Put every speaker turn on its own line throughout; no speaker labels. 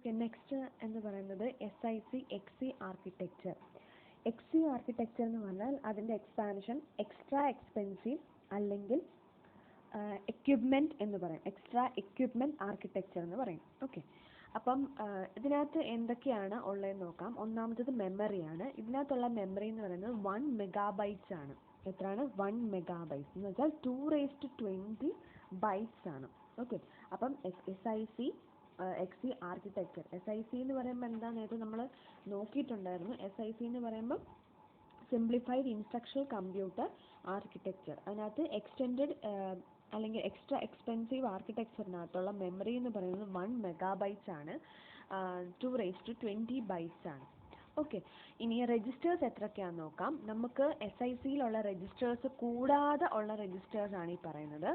Okay, next എന്ന് പറയുന്നത് SIC XC architecture. XC architecture എന്ന് പറഞ്ഞാൽ അതിൻ്റെ എക്സ്പാൻഷൻ എക്സ്ട്രാ എക്സ്പെൻസീവ് അല്ലെങ്കിൽ എക്യുപ്മെൻറ്റ് എന്ന് പറയും. എക്സ്ട്രാ എക്യുപ്മെൻറ്റ് ആർക്കിടെക്ചർ എന്ന് പറയും. ഓക്കെ, അപ്പം ഇതിനകത്ത് എന്തൊക്കെയാണ് ഉള്ളതെന്ന് നോക്കാം. ഒന്നാമത്തത് മെമ്മറിയാണ്. ഇതിനകത്തുള്ള മെമ്മറി എന്ന് പറയുന്നത് 1 MB ആണ്. എത്രയാണ്? 1 MB എന്ന് വെച്ചാൽ 2⁻20 bytes ആണ്. ഓക്കെ, അപ്പം SIC XC ആർക്കിടെക്ചർ. SIC എന്ന് പറയുമ്പോൾ എന്താ, നേരത്തെ നമ്മൾ നോക്കിയിട്ടുണ്ടായിരുന്നു. SIC എന്ന് പറയുമ്പോൾ സിംപ്ലിഫൈഡ് ഇൻസ്ട്രക്ഷണൽ കമ്പ്യൂട്ടർ ആർക്കിടെക്ചർ. അതിനകത്ത് എക്സ്റ്റെൻഡഡ് അല്ലെങ്കിൽ എക്സ്ട്രാ എക്സ്പെൻസീവ് ആർക്കിടെക്ചറിനകത്തുള്ള മെമ്മറി എന്ന് പറയുന്നത് 1 MB ആണ്, 2⁻20 bytes ആണ്. ഓക്കെ, ഇനി രജിസ്റ്റേഴ്സ് എത്രയൊക്കെയാണെന്ന് നോക്കാം. നമുക്ക് SICയിലുള്ള രജിസ്റ്റേഴ്സ് കൂടാതെ ഉള്ള രജിസ്റ്റേഴ്സാണ് ഈ പറയുന്നത്.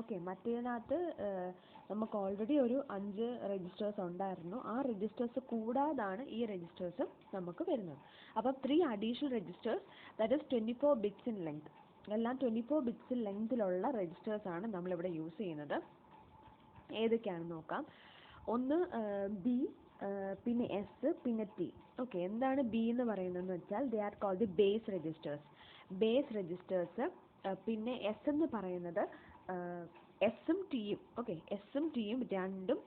ഓക്കെ, മറ്റേതിനകത്ത് നമുക്ക് ഓൾറെഡി ഒരു 5 രജിസ്റ്റേഴ്സ് ഉണ്ടായിരുന്നു. ആ രജിസ്റ്റേഴ്സ് കൂടാതാണ് ഈ രജിസ്റ്റേഴ്സ് നമുക്ക് വരുന്നത്. അപ്പം 3 additional registers, that is 24 bits in length. എല്ലാം 24 bits ലെങ്തിലുള്ള രജിസ്റ്റേഴ്സാണ് നമ്മളിവിടെ യൂസ് ചെയ്യുന്നത്. ഏതൊക്കെയാണെന്ന് നോക്കാം. ഒന്ന് B, പിന്നെ S, പിന്നെ T. ഓക്കെ, എന്താണ് B എന്ന് പറയുന്നതെന്ന് വെച്ചാൽ they are called the base registers. Base registers. പിന്നെ S എന്ന് പറയുന്നത് എസും ടിയും. ഓക്കെ, എസും ടിയും രണ്ടും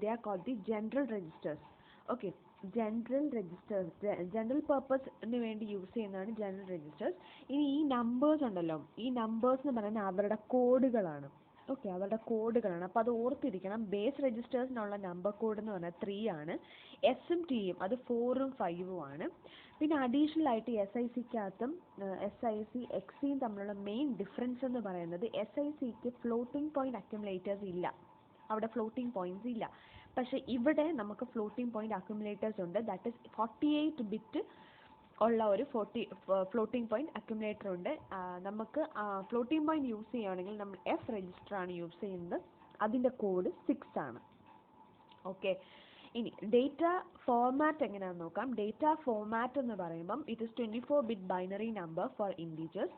they are called the general registers. Okay, general registers, general പർപ്പസിന് വേണ്ടി യൂസ് ചെയ്യുന്നതാണ് ജനറൽ രജിസ്റ്റേഴ്സ്. ഇനി ഈ നമ്പേഴ്സ് ഉണ്ടല്ലോ, ഈ നമ്പേഴ്സ് എന്ന് പറയുന്നത് അവരുടെ കോഡുകളാണ്. ഓക്കെ, അവരുടെ കോഡുകളാണ്. അപ്പോൾ അത് ഓർത്തിരിക്കണം. ബേസ് രജിസ്റ്റേഴ്സിനുള്ള നമ്പർ കോഡ് എന്ന് പറഞ്ഞാൽ 3 ആണ്. എസും ടിയും അത് 4ഉം 5ഉം ആണ്. പിന്നെ അഡീഷണൽ ആയിട്ട് SICക്കകത്തും SIC XCയും തമ്മിലുള്ള മെയിൻ ഡിഫറൻസ് എന്ന് പറയുന്നത് SICക്ക് ഫ്ലോട്ടിംഗ് പോയിന്റ് അക്യുമുലേറ്റേഴ്സ് ഇല്ല. അവിടെ ഫ്ലോട്ടിംഗ് പോയിന്റ്സ് ഇല്ല. പക്ഷേ ഇവിടെ നമുക്ക് ഫ്ലോട്ടിംഗ് പോയിന്റ് അക്യുമുലേറ്റേഴ്സ് ഉണ്ട്. ദാറ്റ് ഈസ് 48 ബിറ്റ് ഉള്ള ഒരു ഫ്ലോട്ടിംഗ് പോയിന്റ് അക്യുമുലേറ്റർ ഉണ്ട്. നമുക്ക് ഫ്ലോട്ടിംഗ് പോയിന്റ് യൂസ് ചെയ്യുകയാണെങ്കിൽ നമ്മൾ F രജിസ്റ്റർ ആണ് യൂസ് ചെയ്യുന്നത്. അതിൻ്റെ കോഡ് 6 ആണ്. ഓക്കെ, ഇനി ഡേറ്റ ഫോർമാറ്റ് എങ്ങനെയാണെന്ന് നോക്കാം. ഡേറ്റ ഫോർമാറ്റ് എന്ന് പറയുമ്പം it is 24 bit binary number for integers.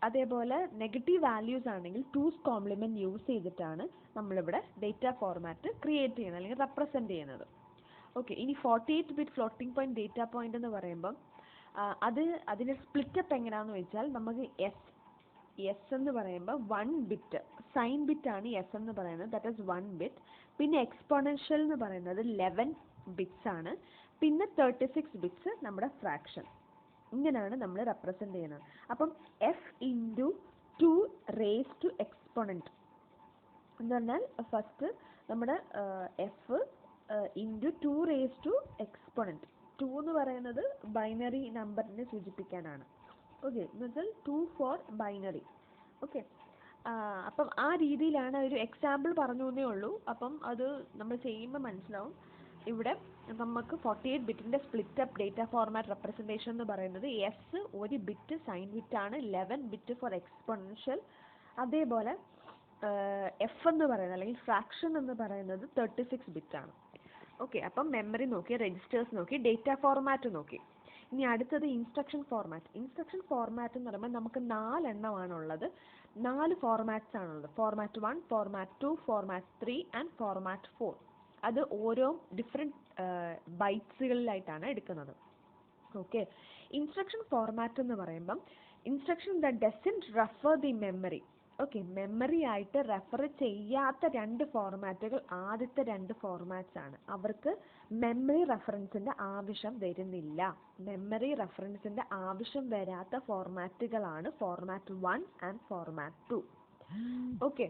അതേപോലെ നെഗറ്റീവ് വാല്യൂസ് ആണെങ്കിൽ 2's കോംപ്ലിമെൻറ്റ് യൂസ് ചെയ്തിട്ടാണ് നമ്മളിവിടെ ഡേറ്റ ഫോർമാറ്റ് ക്രിയേറ്റ് ചെയ്യുന്നത് അല്ലെങ്കിൽ റെപ്രസെൻറ്റ് ചെയ്യുന്നത്. ഓക്കെ, ഇനി 48 bit floating point data point എന്ന് പറയുമ്പം അതിൻ്റെ സ്പ്ലിറ്റപ്പ് എങ്ങനെയാണെന്ന് വെച്ചാൽ നമുക്ക് എസ് എന്ന് പറയുമ്പോൾ 1 ബിറ്റ് സൈൻ ബിറ്റാണ് എസ് എന്ന് പറയുന്നത്. That is 1 bit. പിന്നെ എക്സ്പോണൻഷ്യൽ എന്ന് പറയുന്നത് 11 ബിറ്റ്സ് ആണ്. പിന്നെ 36 ബിറ്റ്സ് നമ്മുടെ ഫ്രാക്ഷൻ. ഇങ്ങനെയാണ് നമ്മൾ റെപ്രസെൻറ്റ് ചെയ്യുന്നത്. അപ്പം F into 2 raise to exponent എന്ന് പറഞ്ഞാൽ ഫസ്റ്റ് നമ്മുടെ F into 2 raise to exponent. 2 എന്ന് പറയുന്നത് ബൈനറി നമ്പറിനെ സൂചിപ്പിക്കാനാണ്. ഓക്കെ, എന്ന് വെച്ചാൽ 2 ഫോർ ബൈനറി. ഓക്കെ, അപ്പം ആ രീതിയിലാണ് ഒരു എക്സാമ്പിൾ പറഞ്ഞു എന്നേ ഉള്ളൂ. അപ്പം അത് നമ്മൾ ചെയ്യുമ്പോൾ മനസ്സിലാവും. ഇവിടെ നമുക്ക് 48 ബിറ്റിൻ്റെ split up data format representation എന്ന് പറയുന്നത് എസ് 1 ബിറ്റ് സൈൻ ബിറ്റാണ്, 11 ബിറ്റ് ഫോർ എക്സ്പോണൻഷ്യൽ. അതേപോലെ എഫ് എന്ന് പറയുന്നത് അല്ലെങ്കിൽ ഫ്രാക്ഷൻ എന്ന് പറയുന്നത് 36 ബിറ്റാണ്. ഓക്കെ, അപ്പം മെമ്മറി നോക്കി, രജിസ്റ്റേഴ്സ് നോക്കി, ഡേറ്റ ഫോർമാറ്റ് നോക്കി. ഇനി അടുത്തത് ഇൻസ്ട്രക്ഷൻ ഫോർമാറ്റ്. ഇൻസ്ട്രക്ഷൻ ഫോർമാറ്റ് എന്ന് പറയുമ്പോൾ നമുക്ക് 4 എണ്ണമാണുള്ളത്. 4 ഫോർമാറ്റ്സ് ആണുള്ളത്. Format 1, format 2, format 3 and format 4. അത് ഓരോ ഡിഫറെൻറ്റ് ബൈറ്റ്സുകളിലായിട്ടാണ് എടുക്കുന്നത്. ഓക്കെ, ഇൻസ്ട്രക്ഷൻ ഫോർമാറ്റ് എന്ന് പറയുമ്പം instruction that doesn't refer the memory. Okay, memory ആയിട്ട് റെഫർ ചെയ്യാത്ത 2 ഫോർമാറ്റുകൾ ആദ്യത്തെ 2 ഫോർമാറ്റ്സ് ആണ്. അവർക്ക് മെമ്മറി റെഫറൻസിൻ്റെ ആവശ്യം വരുന്നില്ല. മെമ്മറി റെഫറൻസിൻ്റെ ആവശ്യം വരാത്ത ഫോർമാറ്റുകളാണ് format 1 and format 2. Okay,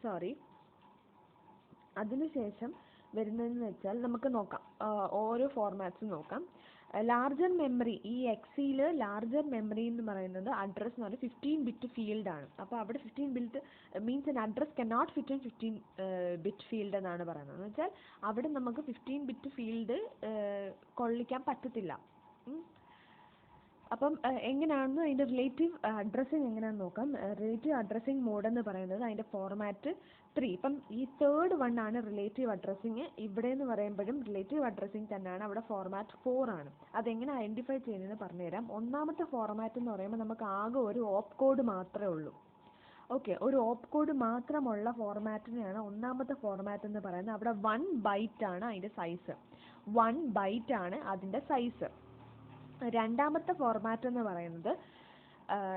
sorry. അതിനുശേഷം വരുന്നതെന്ന് വെച്ചാൽ നമുക്ക് നോക്കാം, ഓരോ ഫോർമാറ്റ്സും നോക്കാം. ലാർജർ മെമ്മറി, ഈ എക്സിയിൽ ലാർജർ മെമ്മറി എന്ന് പറയുന്നത് അഡ്രസ്സ് എന്ന് പറഞ്ഞാൽ 15 ബിറ്റ് ഫീൽഡ് ആണ്. അപ്പോൾ അവിടെ 15 bit means an address cannot fit in 15 bit field എന്നാണ് പറയുന്നത്. എന്ന് വെച്ചാൽ അവിടെ നമുക്ക് 15 ബിറ്റ് ഫീൽഡ് കൊള്ളിക്കാൻ പറ്റത്തില്ല. അപ്പം എങ്ങനെയാണെന്ന് അതിൻ്റെ റിലേറ്റീവ് അഡ്രസ്സിങ് എങ്ങനെയാണെന്ന് നോക്കാം. റിലേറ്റീവ് അഡ്രസ്സിങ് മോഡ് എന്ന് പറയുന്നത് അതിൻ്റെ ഫോർമാറ്റ് 3. ഇപ്പം ഈ തേർഡ് വൺ ആണ് റിലേറ്റീവ് അഡ്രസ്സിങ്. ഇവിടെ എന്ന് പറയുമ്പോഴും റിലേറ്റീവ് അഡ്രസ്സിങ് തന്നെയാണ്, അവിടെ ഫോർമാറ്റ് 4 ആണ്. അതെങ്ങനെ ഐഡൻറ്റിഫൈ ചെയ്യുന്നതെന്ന് പറഞ്ഞുതരാം. ഒന്നാമത്തെ ഫോർമാറ്റ് എന്ന് പറയുമ്പോൾ നമുക്ക് ആകെ ഒരു ഓപ്പ് കോഡ് മാത്രമേ ഉള്ളൂ. ഓക്കെ, ഒരു ഓപ്പ് കോഡ് മാത്രമുള്ള ഫോർമാറ്റിനെയാണ് ഒന്നാമത്തെ ഫോർമാറ്റ് എന്ന് പറയുന്നത്. അവിടെ 1 ബൈറ്റ് ആണ് അതിൻ്റെ സൈസ്. 1 ബൈറ്റ് ആണ് അതിൻ്റെ സൈസ്. രണ്ടാമത്തെ ഫോർമാറ്റ് എന്ന് പറയുന്നത്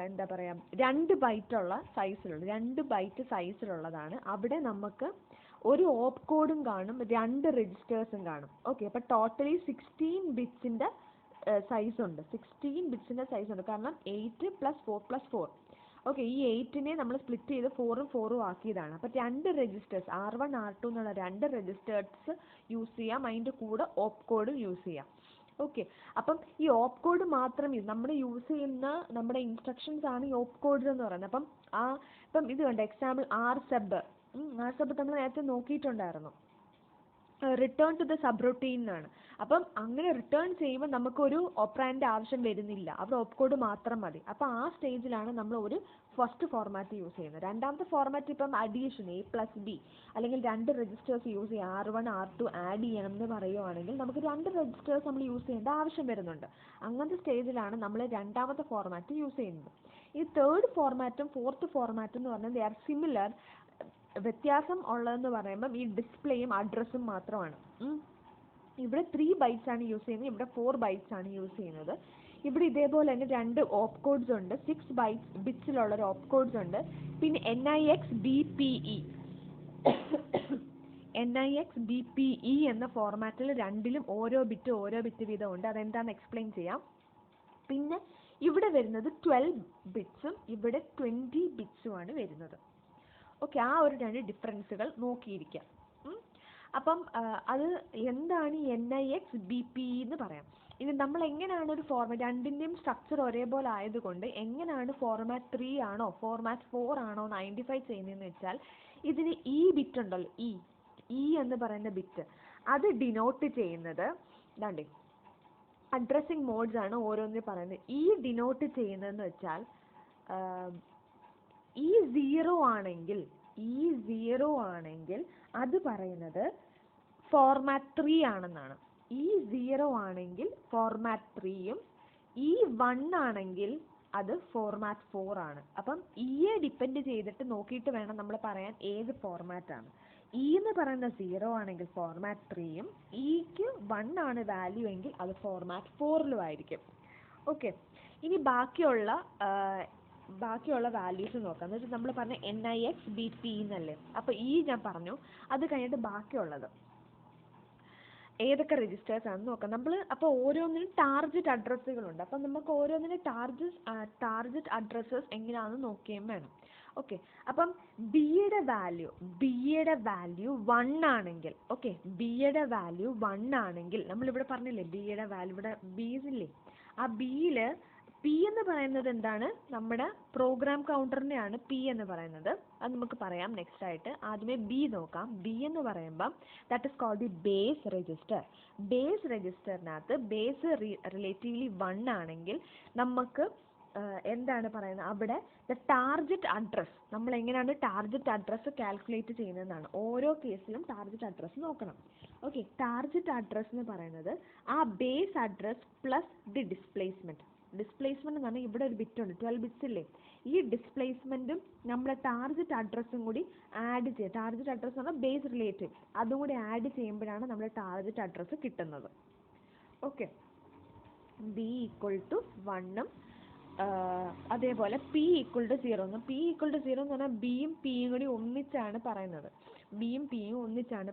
എന്താ പറയുക, 2 ബൈറ്റുള്ള സൈസിലുള്ള 2 ബൈറ്റ് സൈസിലുള്ളതാണ്. അവിടെ നമുക്ക് ഒരു ഓപ്പ് കോഡും കാണും, 2 രജിസ്റ്റേഴ്സും കാണും. ഓക്കെ, അപ്പോൾ ടോട്ടലി 16 ബിറ്റ്സിൻ്റെ സൈസ് ഉണ്ട്. 16 ബിറ്റ്സിൻ്റെ സൈസ് ഉണ്ട്. കാരണം 8 + 4 + 4. ഓക്കെ, ഈ 8നെ നമ്മൾ സ്പ്ലിറ്റ് ചെയ്ത് 4ഉം 4ഉം ആക്കിയതാണ്. അപ്പോൾ 2 രജിസ്റ്റേഴ്സ് R1 R2 എന്നുള്ള 2 രജിസ്റ്റേഴ്സ് യൂസ് ചെയ്യാം. അതിൻ്റെ കൂടെ ഓപ്പ് കോഡും യൂസ് ചെയ്യാം. ഓക്കെ, അപ്പം ഈ ഓപ്പ് കോഡ് മാത്രം നമ്മൾ യൂസ് ചെയ്യുന്ന നമ്മുടെ ഇൻസ്ട്രക്ഷൻസ് ആണ് ഈ ഓപ്പ് കോഡ്സ് എന്ന് പറയുന്നത്. അപ്പം ഇപ്പം ഇത് കണ്ട എക്സാമ്പിൾ ആർ സബ് നമ്മൾ നേരത്തെ നോക്കിയിട്ടുണ്ടായിരുന്നു. Return to the subroutine എന്നാണ്. അപ്പം അങ്ങനെ റിട്ടേൺ ചെയ്യുമ്പോൾ നമുക്കൊരു ഓപ്പറാൻഡ് ആവശ്യം വരുന്നില്ല, അവിടെ ഓപ്പ് കോഡ് മാത്രം മതി. അപ്പോൾ ആ സ്റ്റേജിലാണ് നമ്മൾ ഒരു ഫസ്റ്റ് ഫോർമാറ്റ് യൂസ് ചെയ്യുന്നത്. രണ്ടാമത്തെ ഫോർമാറ്റ് ഇപ്പം അഡീഷൻ A+B അല്ലെങ്കിൽ 2 രജിസ്റ്റേഴ്സ് യൂസ് ചെയ്യാം, R1 R2 ആഡ് ചെയ്യണം എന്ന് പറയുവാണെങ്കിൽ നമുക്ക് 2 രജിസ്റ്റേഴ്സ് നമ്മൾ യൂസ് ചെയ്യേണ്ട ആവശ്യം വരുന്നുണ്ട്. അങ്ങനത്തെ സ്റ്റേജിലാണ് നമ്മൾ രണ്ടാമത്തെ ഫോർമാറ്റ് യൂസ് ചെയ്യുന്നത്. ഈ തേർഡ് ഫോർമാറ്റും ഫോർത്ത് ഫോർമാറ്റും എന്ന് പറഞ്ഞാൽ ദേ ആർ സിമിലർ. വ്യത്യാസം ഉള്ളതെന്ന് പറയുമ്പം ഈ ഡിസ്പ്ലേയും അഡ്രസ്സും മാത്രമാണ്. ഇവിടെ 3 ബൈറ്റ്സ് ആണ് യൂസ് ചെയ്യുന്നത്, ഇവിടെ 4 ബൈറ്റ്സ് ആണ് യൂസ് ചെയ്യുന്നത്. ഇവിടെ ഇതേപോലെ തന്നെ 2 ഓപ്പ് കോഡ്സ് ഉണ്ട്, 6 ബിറ്റ്സിലുള്ള ഒരു ഓപ്പ് കോഡ്സ് ഉണ്ട്. പിന്നെ NIX BPE എന്ന ഫോർമാറ്റിൽ രണ്ടിലും ഓരോ ബിറ്റ് വീതം ഉണ്ട്. അതെന്താണെന്ന് എക്സ്പ്ലെയിൻ ചെയ്യാം. പിന്നെ ഇവിടെ വരുന്നത് 12 ബിറ്റ്സും ഇവിടെ 20 ബിറ്റ്സുമാണ് വരുന്നത്. ഓക്കെ, ആ ഒരു 2 ഡിഫറൻസുകൾ നോക്കിയിരിക്കാം. അപ്പം അത് എന്താണ് ഈ NIX BPE എന്ന് പറയാം. ഇനി നമ്മൾ എങ്ങനെയാണ് ഒരു ഫോർമാറ്റ്, രണ്ടിൻ്റെയും സ്ട്രക്ചർ ഒരേപോലെ ആയതുകൊണ്ട് എങ്ങനെയാണ് ഫോർമാറ്റ് 3 ആണോ ഫോർമാറ്റ് 4 ആണോ എന്ന് ഐഡൻറ്റിഫൈ ചെയ്യുന്നതെന്ന് വെച്ചാൽ, ഇതിന് ഈ ബിറ്റ് ഉണ്ടല്ലോ, ഈ എന്ന് പറയുന്ന ബിറ്റ്, അത് ഡിനോട്ട് ചെയ്യുന്നത് ഇതാണ്ടേ അഡ്രസ്സിങ് മോഡ്സ് ആണ് ഓരോന്നിനും പറയുന്നത്. ഈ ഡിനോട്ട് ചെയ്യുന്നതെന്ന് വെച്ചാൽ ഈ 0 ആണെങ്കിൽ അത് പറയുന്നത് ഫോർമാറ്റ് 3 ആണെന്നാണ്. ഈ 0 ആണെങ്കിൽ ഫോർമാറ്റ് 3യും ഈ 1 ആണെങ്കിൽ അത് ഫോർമാറ്റ് 4 ആണ്. അപ്പം യെ ഡിപ്പെൻഡ് ചെയ്തിട്ട് നോക്കിയിട്ട് വേണം നമ്മൾ പറയാൻ ഏത് ഫോർമാറ്റ് ആണ്. എന്ന് പറയുന്ന 0 ആണെങ്കിൽ ഫോർമാറ്റ് 3യും ക്ക് 1 ആണ് വാല്യൂ എങ്കിൽ അത് ഫോർമാറ്റ് 4ലും ആയിരിക്കും. ഓക്കെ, ഇനി ബാക്കിയുള്ള വാല്യൂസ് നോക്കാം. എന്ന് വെച്ചാൽ നമ്മൾ പറഞ്ഞ NIX BPE എന്നല്ലേ. അപ്പോൾ ഞാൻ പറഞ്ഞു, അത് കഴിഞ്ഞിട്ട് ബാക്കിയുള്ളത് ഏതൊക്കെ രജിസ്റ്റേഴ്സ് ആണെന്ന് നോക്കാം. നമ്മൾ അപ്പോൾ ഓരോന്നിനും ടാർഗറ്റ് അഡ്രസ്സുകളുണ്ട്. അപ്പം നമുക്ക് ഓരോന്നിനും ടാർഗറ്റ് അഡ്രസ്സസ് എങ്ങനെയാണെന്ന് നോക്കുകയും വേണം. ഓക്കെ, അപ്പം ബിയുടെ വാല്യൂ 1 ആണെങ്കിൽ, ഓക്കെ, ബിയുടെ വാല്യൂ 1 ആണെങ്കിൽ, നമ്മളിവിടെ പറഞ്ഞില്ലേ ബിയുടെ വാല്യൂ, ഇവിടെ ബീസ് ഇല്ലേ, ആ ബിയിൽ പി എന്ന് പറയുന്നത് എന്താണ്, നമ്മുടെ പ്രോഗ്രാം കൗണ്ടറിനെയാണ് പി എന്ന് പറയുന്നത്. അത് നമുക്ക് പറയാം നെക്സ്റ്റ് ആയിട്ട്. ആദ്യമേ ബി നോക്കാം. ബി എന്ന് പറയുമ്പം that is called the base register. Base രജിസ്റ്ററിനകത്ത് ബേസ് റിലേറ്റീവ്ലി 1 ആണെങ്കിൽ നമുക്ക് എന്താണ് പറയുന്നത്, അവിടെ ദ ടാർഗറ്റ് അഡ്രസ്, നമ്മൾ എങ്ങനെയാണ് ടാർഗറ്റ് അഡ്രസ്സ് കാൽക്കുലേറ്റ് ചെയ്യുന്നതെന്നാണ്. ഓരോ കേസിലും ടാർഗറ്റ് അഡ്രസ്സ് നോക്കണം. ഓക്കെ, ടാർഗറ്റ് അഡ്രസ് എന്ന് പറയുന്നത് ആ base address plus the displacement എന്ന് പറഞ്ഞാൽ ഇവിടെ ഒരു ബിറ്റ് ഉണ്ട്, 12 ബിറ്റ്സ് ഇല്ലേ, ഈ ഡിസ്പ്ലേസ്മെൻറ്റും നമ്മുടെ ടാർഗറ്റ് അഡ്രസ്സും കൂടി ആഡ് ചെയ്യുക. ടാർഗറ്റ് അഡ്രസ്സ് എന്ന് പറഞ്ഞാൽ ബേസ് റിലേറ്റീവ്, അതും കൂടി ആഡ് ചെയ്യുമ്പോഴാണ് നമ്മുടെ ടാർഗറ്റ് അഡ്രസ്സ് കിട്ടുന്നത്. ഓക്കെ, ബി ഈക്വൽ ടു 1ഉം അതേപോലെ പി ഈക്വൽ ടു 0 എന്ന്. പി ഈക്വൽ ടു 0 എന്ന് പറഞ്ഞാൽ ബിയും പിയും കൂടി ഒന്നിച്ചാണ്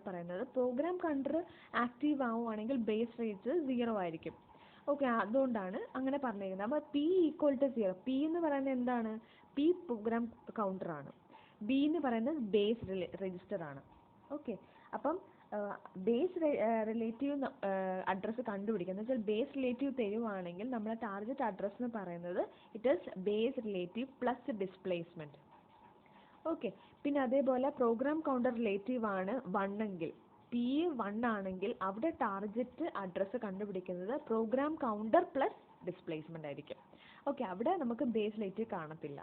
പറയുന്നത്. പ്രോഗ്രാം കൗണ്ടർ ആക്റ്റീവ് ആവുകയാണെങ്കിൽ ബേസ് റേറ്റ് 0 ആയിരിക്കും. ഓക്കെ, അതുകൊണ്ടാണ് അങ്ങനെ പറഞ്ഞിരിക്കുന്നത്. അപ്പോൾ പി ഈക്വൽ ടു 0. പി എന്ന് പറയുന്നത് എന്താണ്, പി പ്രോഗ്രാം കൗണ്ടറാണ്, ബി എന്ന് പറയുന്നത് ബേസ് രജിസ്റ്റർ ആണ്. ഓക്കെ, അപ്പം ബേസ് റിലേറ്റീവ് അഡ്രസ്സ് കണ്ടുപിടിക്കുക എന്ന് വെച്ചാൽ ബേസ് റിലേറ്റീവ് തരുവാണെങ്കിൽ നമ്മുടെ ടാർഗറ്റ് അഡ്രസ്സ് എന്ന് പറയുന്നത് it is base relative plus displacement. Okay, പിന്നെ അതേപോലെ പ്രോഗ്രാം കൗണ്ടർ റിലേറ്റീവ് ആണ് 1 എങ്കിൽ, പി 1 ആണെങ്കിൽ അവിടെ ടാർഗറ്റ് അഡ്രസ്സ് കണ്ടുപിടിക്കുന്നത് പ്രോഗ്രാം കൗണ്ടർ പ്ലസ് ഡിസ്പ്ലേസ്മെൻ്റ് ആയിരിക്കും. ഓക്കെ, അവിടെ നമുക്ക് ബേസ്ലൈറ്റ് കാണത്തില്ല.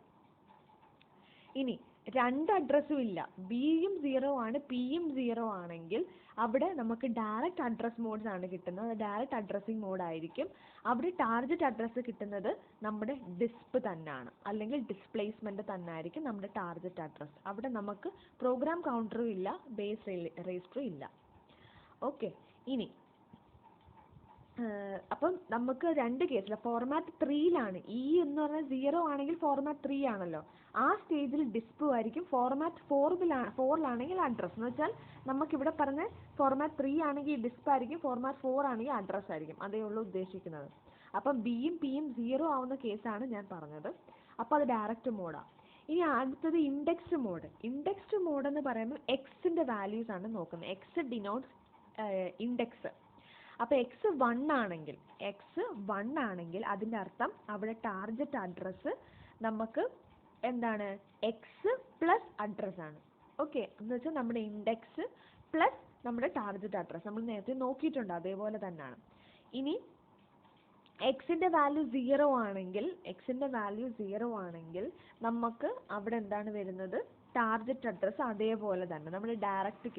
ഇനി രണ്ട് അഡ്രസ്സും ഇല്ല, ബിയും 0 ആണ് പിയും 0 ആണെങ്കിൽ അവിടെ നമുക്ക് ഡയറക്റ്റ് അഡ്രസ് മോഡ്സ് ആണ് കിട്ടുന്നത്. ഡയറക്റ്റ് അഡ്രസ്സിംഗ് മോഡ് ആയിരിക്കും. അവിടെ ടാർഗറ്റ് അഡ്രസ്സ് കിട്ടുന്നത് നമ്മുടെ ഡിസ്പ് തന്നെയാണ്, അല്ലെങ്കിൽ ഡിസ്പ്ലേസ്മെന്റ് തന്നെ ആയിരിക്കും നമ്മുടെ ടാർഗറ്റ് അഡ്രസ്സ്. അവിടെ നമുക്ക് പ്രോഗ്രാം കൗണ്ടറും ഇല്ല, ബേസ് രജിസ്റ്ററും ഇല്ല. ഓക്കെ, ഇനി അപ്പം നമുക്ക് രണ്ട് കേസിൽ ഫോർമാറ്റ് 3ലാണ്. ഇ എന്ന് പറഞ്ഞാൽ 0 ആണെങ്കിൽ ഫോർമാറ്റ് 3 ആണല്ലോ, ആ സ്റ്റേജിൽ ഡിസ്പ് ആയിരിക്കും. ഫോർമാറ്റ് 4ലാണെങ്കിൽ അഡ്രസ് എന്ന് വെച്ചാൽ നമുക്കിവിടെ പറഞ്ഞ ഫോർമാറ്റ് 3 ആണെങ്കിൽ ഡിസ്പ് ആയിരിക്കും, ഫോർമാറ്റ് 4 ആണെങ്കിൽ അഡ്രസ് ആയിരിക്കും. അതേ ഉള്ളൂ ഉദ്ദേശിക്കുന്നത്. അപ്പം ബിയും പിയും 0 ആവുന്ന കേസാണ് ഞാൻ പറഞ്ഞത്. അപ്പോൾ അത് ഡയറക്റ്റ് മോഡാണ്. ഇനി അടുത്തത് ഇൻഡെക്സ്ഡ് മോഡ്. ഇൻഡെക്സ്ഡ് മോഡ് എന്ന് പറയുമ്പോൾ എക്സിന്റെ വാല്യൂസ് ആണ് നോക്കുന്നത്. X denotes index. അപ്പോൾ എക്സ് 1 ആണെങ്കിൽ അതിൻ്റെ അർത്ഥം അവിടെ ടാർഗറ്റ് അഡ്രസ്സ് നമുക്ക് എന്താണ്, എക്സ് പ്ലസ് അഡ്രസ് ആണ്. ഓക്കെ, എന്ന് വെച്ചാൽ നമ്മുടെ ഇൻഡെക്സ് പ്ലസ് നമ്മുടെ ടാർഗറ്റ് അഡ്രസ് നമ്മൾ നേരത്തെ നോക്കിയിട്ടുണ്ട്, അതേപോലെ തന്നെയാണ്. ഇനി എക്സിൻ്റെ വാല്യൂ 0 ആണെങ്കിൽ നമുക്ക് അവിടെ എന്താണ് വരുന്നത്, ടാർഗറ്റ് അഡ്രസ്സ് അതേപോലെ തന്നെ നമ്മുടെ ഡയറക്റ്റ്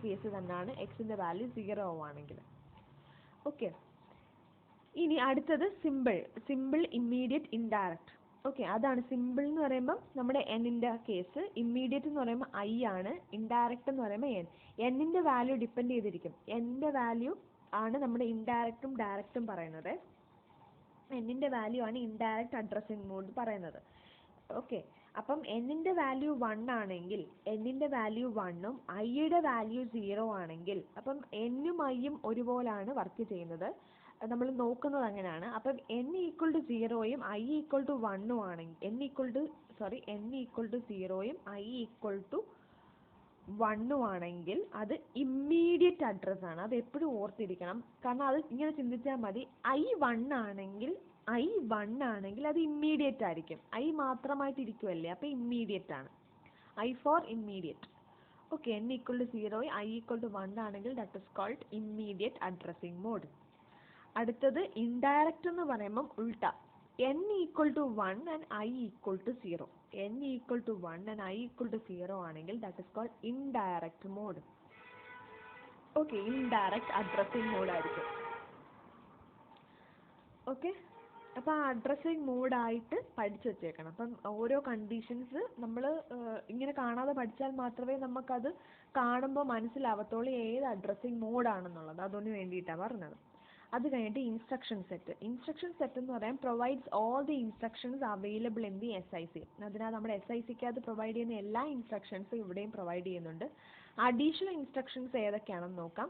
കേസ് തന്നെയാണ് എക്സിൻ്റെ വാല്യൂ 0 ആണെങ്കിൽ. ഓക്കെ, ഇനി അടുത്തത് സിമ്പിൾ ഇമ്മീഡിയറ്റ് ഇൻഡയറക്റ്റ്. ഓക്കെ, അതാണ് സിമ്പിൾ എന്ന് പറയുമ്പോൾ നമ്മുടെ എന്നിൻ്റെ കേസ്, ഇമ്മീഡിയറ്റ് എന്ന് പറയുമ്പോൾ ഐ ആണ്, ഇൻഡയറക്റ്റ് എന്ന് പറയുമ്പോൾ എന്നിൻ്റെ വാല്യൂ ഡിപ്പെൻഡ് ചെയ്തിരിക്കും. എന്നിൻ്റെ വാല്യൂ ആണ് നമ്മുടെ ഇൻഡയറക്റ്റും ഡയറക്റ്റും പറയുന്നത്. എന്നിൻ്റെ വാല്യൂ ആണ് ഇൻഡയറക്റ്റ് അഡ്രസ്സിംഗ് മോഡ് പറയുന്നത്. ഓക്കെ, അപ്പം എന്നിൻ്റെ വാല്യൂ 1 ആണെങ്കിൽ എന്നിൻ്റെ വാല്യൂ 1ഉം ഐയുടെ വാല്യൂ 0 ആണെങ്കിൽ അപ്പം എന്നും ഐയും ഒരുപോലാണ് വർക്ക് ചെയ്യുന്നത്. നമ്മൾ നോക്കുന്നത് അങ്ങനെയാണ്. അപ്പം n ഈക്വൽ ടു 0യും ഐ ഈക്വൽ ടു 1ഉം ആണെങ്കിൽ n ഈക്വൽ ടു 0യും ഐ ഈക്വൽ ടു 1ഉം ആണെങ്കിൽ അത് ഇമ്മീഡിയറ്റ് അഡ്രസ്സാണ്. അത് എപ്പോഴും ഓർത്തിരിക്കണം. കാരണം അത് ഇങ്ങനെ ചിന്തിച്ചാൽ മതി, ഐ 1 ആണെങ്കിൽ അത് ഇമ്മീഡിയറ്റ് ആയിരിക്കും. ഐ മാത്രമായിട്ട് ഇരിക്കുമല്ലേ, അപ്പോൾ ഇമ്മീഡിയറ്റ് ആണ്. I for immediate. Okay, n equal to 0 I equal to 1 ആണെങ്കിൽ that is called immediate addressing mode. അടുത്തത് ഇൻഡയറക്റ്റ് എന്ന് പറയുമ്പം ഉൾട്ട, n equal to 1 and I equal to 0. n equal to 1 and I equal to 0 ആണെങ്കിൽ that is called indirect mode. Okay, indirect addressing mode ആയിരിക്കും. Okay, അപ്പോൾ ആ addressing മോഡായിട്ട് പഠിച്ചു വെച്ചേക്കണം. അപ്പം ഓരോ കണ്ടീഷൻസ് നമ്മൾ ഇങ്ങനെ കാണാതെ പഠിച്ചാൽ മാത്രമേ നമുക്കത് കാണുമ്പോൾ മനസ്സിലാവത്തുള്ളൂ ഏത് അഡ്രസ്സിംഗ് മോഡാണെന്നുള്ളത്. അതിന് വേണ്ടിയിട്ടാണ് പറഞ്ഞത്. അത് കഴിഞ്ഞിട്ട് ഇൻസ്ട്രക്ഷൻ സെറ്റ് എന്ന് പറയാൻ provides all the instructions available in the SIC. അതിനാൽ നമ്മുടെ SICക്കകത്ത് പ്രൊവൈഡ് ചെയ്യുന്ന എല്ലാ ഇൻസ്ട്രക്ഷൻസും ഇവിടെയും പ്രൊവൈഡ് ചെയ്യുന്നുണ്ട്. അഡീഷണൽ ഇൻസ്ട്രക്ഷൻസ് ഏതൊക്കെയാണെന്ന് നോക്കാം.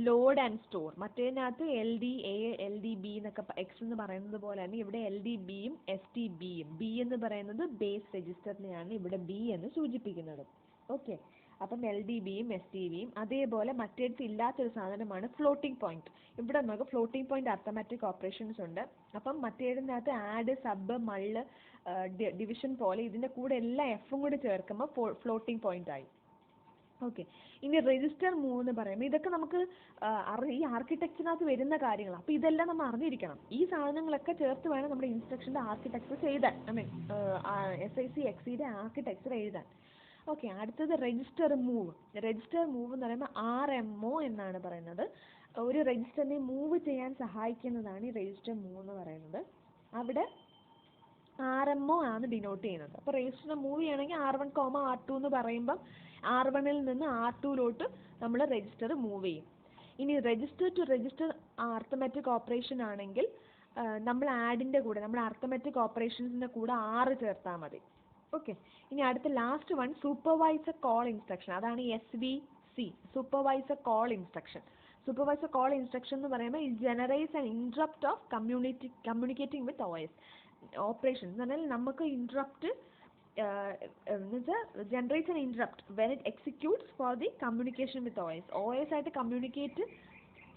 ലോഡ് ആൻഡ് സ്റ്റോർ, മറ്റേതിനകത്ത് LDA LDB എന്നൊക്കെ എക്സ് എന്ന് പറയുന്നത് പോലെ തന്നെ ഇവിടെ LDBയും STBയും. ബി എന്ന് പറയുന്നത് ബേസ് രജിസ്റ്ററിനെയാണ് ഇവിടെ ബി എന്ന് സൂചിപ്പിക്കുന്നത്. ഓക്കെ, അപ്പം LDBയും STBയും. അതേപോലെ മറ്റേടത്ത് ഇല്ലാത്തൊരു സാധനമാണ് ഫ്ലോട്ടിംഗ് പോയിന്റ്. ഇവിടെ നമുക്ക് ഫ്ലോട്ടിംഗ് പോയിന്റ് അർത്ഥമാറ്റിക് ഓപ്പറേഷൻസ് ഉണ്ട്. അപ്പം മറ്റേതിനകത്ത് ആഡ്, സബ്, മള്ള്, ഡിവിഷൻ പോലെ ഇതിൻ്റെ കൂടെ എല്ലാ എഫും കൂടി ചേർക്കുമ്പോൾ ഫ്ലോട്ടിംഗ് പോയിന്റ് ആയി. ഓക്കെ, ഇനി രജിസ്റ്റർ 3 പറയുമ്പോൾ ഇതൊക്കെ നമുക്ക് ഈ ആർക്കിടെക്ചറിനകത്ത് വരുന്ന കാര്യങ്ങളാണ്. അപ്പോൾ ഇതെല്ലാം നമ്മൾ അറിഞ്ഞിരിക്കണം. ഈ സാധനങ്ങളൊക്കെ ചേർത്ത് വേണം നമ്മുടെ ഇൻസ്ട്രക്ഷൻ്റെ ആർക്കിടെക്ചർ എഴുതാൻ. SIC XCയുടെ ആർക്കിടെക്ചർ എഴുതാൻ. ഓക്കെ, അടുത്തത് രജിസ്റ്റർ മൂവ് എന്ന് പറയുമ്പോൾ RMO എന്നാണ് പറയുന്നത്. ഒരു രജിസ്റ്ററിനെ മൂവ് ചെയ്യാൻ സഹായിക്കുന്നതാണ് ഈ രജിസ്റ്റർ മൂവ് എന്ന് പറയുന്നത്. അവിടെ RMO ആണ് ഡിനോട്ട് ചെയ്യുന്നത്. അപ്പോൾ രജിസ്റ്ററിനെ മൂവ് ചെയ്യണമെങ്കിൽ R1, R2 എന്ന് പറയുമ്പം R1ൽ നിന്ന് R2ലോട്ട് നമ്മൾ രജിസ്റ്റർ മൂവ് ചെയ്യും. ഇനി register to register arithmetic operation ആണെങ്കിൽ നമ്മൾ ആഡിൻ്റെ കൂടെ നമ്മുടെ അർത്ഥമാറ്റിക് ഓപ്പറേഷൻസിൻ്റെ കൂടെ 6 ചേർത്താൽ മതി. ഓക്കെ, ഇനി അടുത്ത last one supervisor call instruction. അതാണ് SVC, supervisor call instruction. Supervisor call instruction എന്ന് പറയുമ്പോൾ it generates an interrupt of communicating with OS operation. എന്ന് പറഞ്ഞാൽ നമുക്ക് interrupt generates an interrupt when it executes for the communication with OS ആയിട്ട് communicate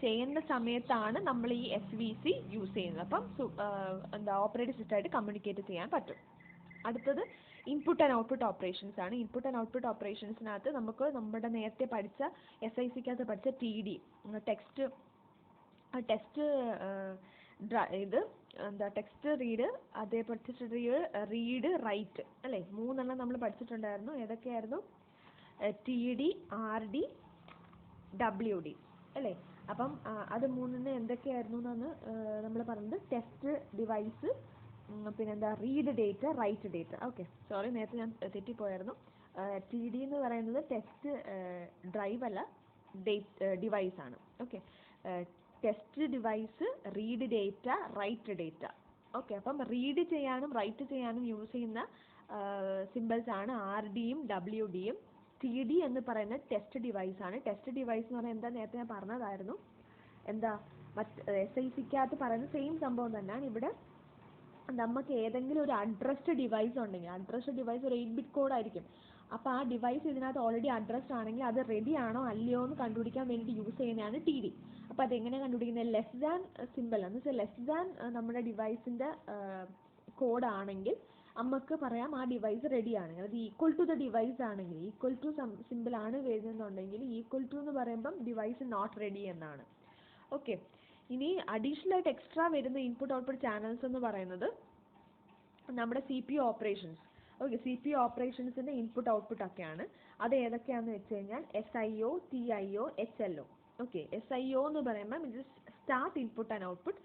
ചെയ്യുന്ന സമയത്താണ് നമ്മൾ ഈ SVC യൂസ് ചെയ്യുന്നത്. അപ്പം ഓപ്പറേറ്റിംഗ് സിസ്റ്റമായിട്ട് കമ്മ്യൂണിക്കേറ്റ് ചെയ്യാൻ പറ്റും. അടുത്തത് ഇൻപുട്ട് ആൻഡ് ഔട്ട്പുട്ട് ഓപ്പറേഷൻസ് ആണ്. ഇൻപുട്ട് ആൻഡ് ഔട്ട്പുട്ട് ഓപ്പറേഷൻസിനകത്ത് നമുക്ക് നമ്മുടെ നേരത്തെ പഠിച്ച SICക്കകത്ത് പഠിച്ച TD ടെക്സ്റ്റ് ഇത് എന്താ ടെക്സ്റ്റ് റീഡ്, അതേപോലെ ടെക്സ്റ്റ് റീഡ് റൈറ്റ് അല്ലേ, 3 നമ്മൾ പഠിച്ചിട്ടുണ്ടായിരുന്നു. ഏതൊക്കെയായിരുന്നു? TD, RD, WD അല്ലേ. അപ്പം അത് 3 എന്തൊക്കെയായിരുന്നു എന്നാണ് നമ്മൾ പറഞ്ഞത്. ടെസ്റ്റ് ഡിവൈസ്, പിന്നെന്താ read data, write data. Okay, sorry, നേരത്തെ ഞാൻ തെറ്റിപ്പോയായിരുന്നു. TD എന്ന് പറയുന്നത് ടെസ്റ്റ് ഡ്രൈവ് അല്ല, ഡിവൈസ് ആണ്. Okay, test device, read data, write data. Okay, അപ്പം റീഡ് ചെയ്യാനും റൈറ്റ് ചെയ്യാനും യൂസ് ചെയ്യുന്ന സിമ്പിൾസ് ആണ് RDയും WDയും. TD എന്ന് പറയുന്ന ടെസ്റ്റ് ഡിവൈസ് ആണ്. ടെസ്റ്റ് ഡിവൈസ് എന്ന് പറഞ്ഞാൽ എന്താ, നേരത്തെ ഞാൻ പറഞ്ഞതായിരുന്നു. എന്താ, SICക്കകത്ത് പറയുന്ന സെയിം സംഭവം തന്നെയാണ് ഇവിടെ. നമുക്ക് ഏതെങ്കിലും ഒരു അഡ്രസ്ഡ് ഡിവൈസ് ഉണ്ടെങ്കിൽ, അഡ്രസ്ഡ് ഡിവൈസ് ഒരു 8-bit കോഡ് ആയിരിക്കും. അപ്പോൾ ആ ഡിവൈസ് ഇതിനകത്ത് ഓൾറെഡി അഡ്രസ്ഡ് ആണെങ്കിൽ അത് റെഡി ആണോ അല്ലയോ എന്ന് കണ്ടുപിടിക്കാൻ വേണ്ടി യൂസ് ചെയ്യുന്നതാണ് TD. അപ്പോൾ അതെങ്ങനെ കണ്ടുപിടിക്കുന്നത്? ലെസ് ദാൻ സിമ്പിൾ എന്ന് വെച്ചാൽ ലെസ് ദാൻ നമ്മുടെ ഡിവൈസിൻ്റെ കോഡ് ആണെങ്കിൽ നമുക്ക് പറയാം ആ ഡിവൈസ് റെഡി ആണെങ്കിൽ. അത് ഈക്വൽ ടു ദ ഡിവൈസ് ആണെങ്കിൽ, ഈക്വൽ ടു സിമ്പിൾ ആണ് വരുന്നുണ്ടെങ്കിൽ, ഈക്വൽ ടു എന്ന് പറയുമ്പം ഡിവൈസ് നോട്ട് റെഡി എന്നാണ്. ഓക്കെ, ഇനി അഡീഷണൽ ആയിട്ട് എക്സ്ട്രാ വരുന്ന ഇൻപുട്ട് ഔട്ട്പുട്ട് ചാനൽസ് എന്ന് പറയുന്നത് നമ്മുടെ CPU ഓപ്പറേഷൻസ്. ഓക്കെ, CPU ഓപ്പറേഷൻസിൻ്റെ ഇൻപുട്ട് ഔട്ട്പുട്ട് ഒക്കെയാണ്. അത് ഏതൊക്കെയാണെന്ന് വെച്ച് കഴിഞ്ഞാൽ SIO, TIO, HLO. ഓക്കെ, SIO എന്ന് പറയുമ്പോൾ ഇത് start input and output,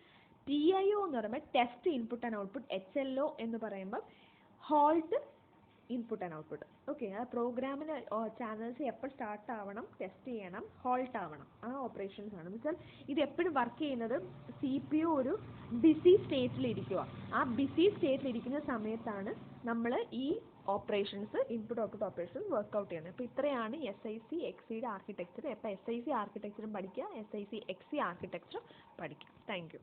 TIO എന്ന് പറയുമ്പോൾ test input and output, HLO എന്ന് പറയുമ്പോൾ halt input and output. Okay, ആ പ്രോഗ്രാമിന് ചാനൽസ് എപ്പോൾ സ്റ്റാർട്ട് ആവണം, ടെസ്റ്റ് ചെയ്യണം, ഹോൾട്ട് ആവണം, ആ ഓപ്പറേഷൻസ് ആണ്. എന്നുവെച്ചാൽ ഇത് എപ്പോഴും വർക്ക് ചെയ്യുന്നത് CPU ഒരു ബിസി സ്റ്റേറ്റിലിരിക്കുക. ആ ബിസി സ്റ്റേറ്റിലിരിക്കുന്ന സമയത്താണ് നമ്മൾ ഈ operations, input output operations work out ചെയ്യുന്നത്. അപ്പോൾ ഇത്രയാണ് SIC XCയുടെ ആർക്കിടെക്ചർ. അപ്പോൾ SIC ആർക്കിടെക്ചറും പഠിക്കുക, SIC XC ആർക്കിടെക്ചറും പഠിക്കുക. Thank U.